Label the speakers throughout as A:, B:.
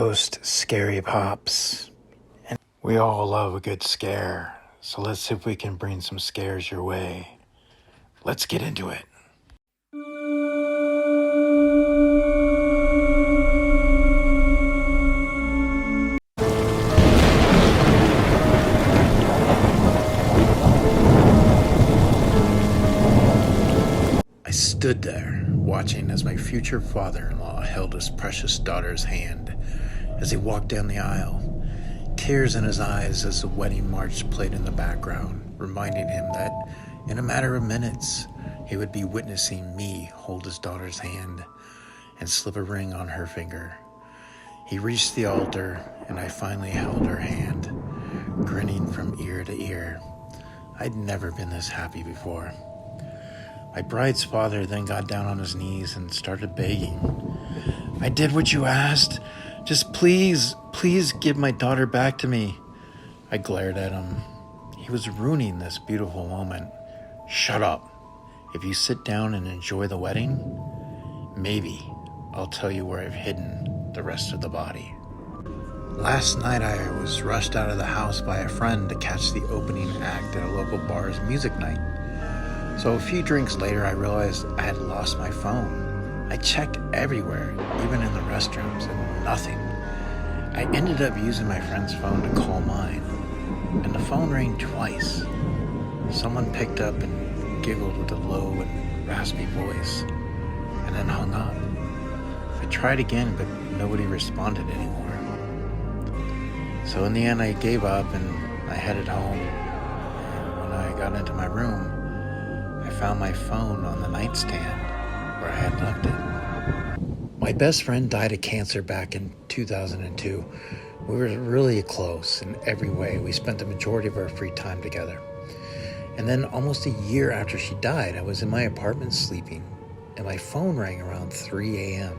A: host, Scary Pops. And we all love a good scare, so let's see if we can bring some scares your way. Let's get into it. I stood there, watching as my future father-in-law held his precious daughter's hand as he walked down the aisle, tears in his eyes as the wedding march played in the background, reminding him that in a matter of minutes, he would be witnessing me hold his daughter's hand and slip a ring on her finger. He reached the altar, and I finally held her hand, grinning from ear to ear. I'd never been this happy before. My bride's father then got down on his knees and started begging. "I did what you asked. Just please give my daughter back to me." I glared at him. He was ruining this beautiful moment. "Shut up. If you sit down and enjoy the wedding, maybe I'll tell you where I've hidden the rest of the body." Last night I was rushed out of the house by a friend to catch the opening act at a local bar's music night. So a few drinks later, I realized I had lost my phone. I checked everywhere, even in the restrooms, and nothing. I ended up using my friend's phone to call mine, and the phone rang twice. Someone picked up and giggled with a low and raspy voice, and then hung up. I tried again, but nobody responded anymore. So in the end, I gave up and I headed home. And when I got into my room, I found my phone on the nightstand where I had left it. My best friend died of cancer back in 2002. We were really close in every way. We spent the majority of our free time together. And then almost a year after she died, I was in my apartment sleeping, and my phone rang around 3 a.m.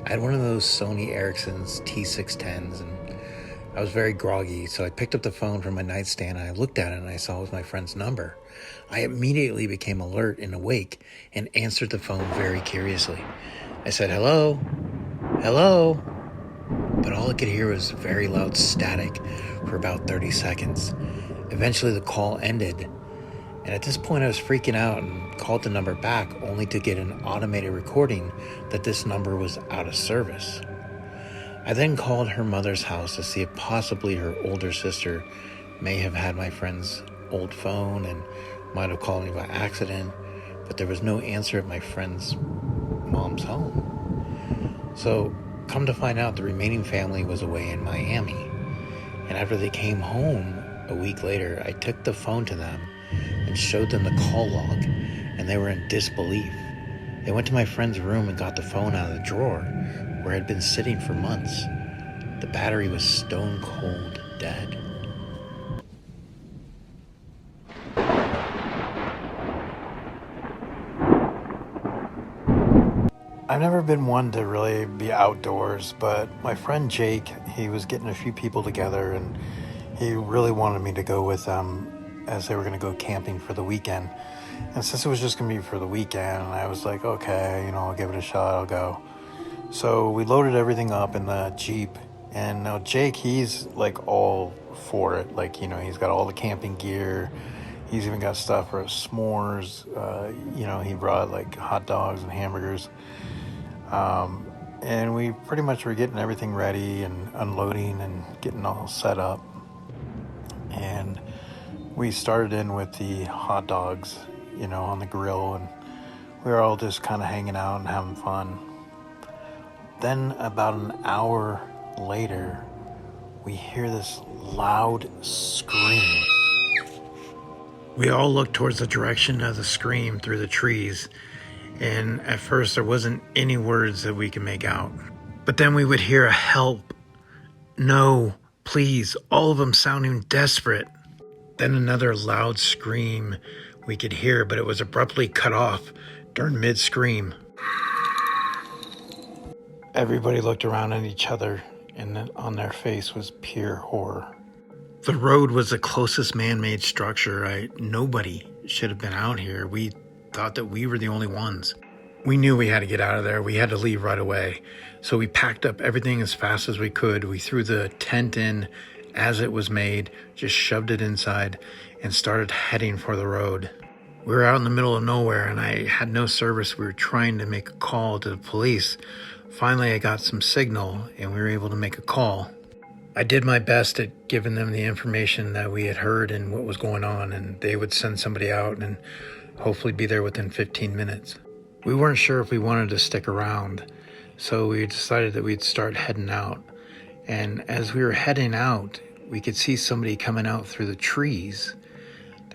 A: I had one of those Sony Ericsson's T610s, and I was very groggy, so I picked up the phone from my nightstand and I looked at it and I saw it was my friend's number. I immediately became alert and awake and answered the phone very curiously. I said, "Hello? Hello?" But all I could hear was very loud static for about 30 seconds. Eventually the call ended, and at this point I was freaking out and called the number back only to get an automated recording that this number was out of service. I then called her mother's house to see if possibly her older sister may have had my friend's old phone and might have called me by accident, but there was no answer at my friend's mom's home. So, come to find out, the remaining family was away in Miami. And after they came home a week later, I took the phone to them and showed them the call log, and they were in disbelief. They went to my friend's room and got the phone out of the drawer, where it had been sitting for months. The battery was stone cold dead. I've never been one to really be outdoors, but my friend Jake, he was getting a few people together and he really wanted me to go with them as they were going to go camping for the weekend. And since it was just going to be for the weekend, I was like, okay, I'll give it a shot, I'll go. So we loaded everything up in the Jeep, and now Jake, he's like all for it. Like, he's got all the camping gear. He's even got stuff for s'mores. He brought like hot dogs and hamburgers. And we pretty much were getting everything ready and unloading and getting all set up. And we started in with the hot dogs, on the grill, and we were all just kind of hanging out and having fun. Then about an hour later, we hear this loud scream. We all looked towards the direction of the scream through the trees, and at first there wasn't any words that we could make out. But then we would hear a help, no, please, all of them sounding desperate. Then another loud scream we could hear, but it was abruptly cut off during mid-scream. Everybody looked around at each other, and on their face was pure horror. The road was the closest man-made structure. Nobody should have been out here. We thought that we were the only ones. We knew we had to get out of there. We had to leave right away. So we packed up everything as fast as we could. We threw the tent in as it was made, just shoved it inside, and started heading for the road. We were out in the middle of nowhere, and I had no service. We were trying to make a call to the police. Finally, I got some signal, and we were able to make a call. I did my best at giving them the information that we had heard and what was going on, and they would send somebody out and hopefully be there within 15 minutes. We weren't sure if we wanted to stick around, so we decided that we'd start heading out. And as we were heading out, we could see somebody coming out through the trees.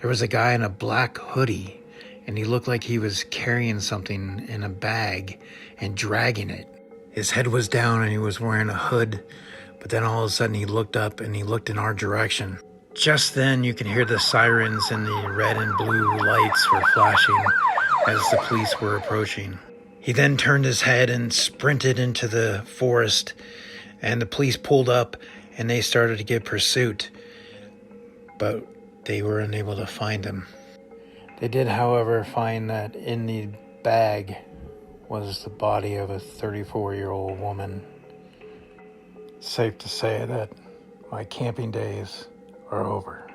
A: There was a guy in a black hoodie, and he looked like he was carrying something in a bag and dragging it. His head was down and he was wearing a hood, but then all of a sudden he looked up and he looked in our direction. Just then you can hear the sirens and the red and blue lights were flashing as the police were approaching. He then turned his head and sprinted into the forest, and the police pulled up and they started to get pursuit, but they were unable to find him. They did, however, find that in the bag was the body of a 34-year-old woman. Safe to say that my camping days are over.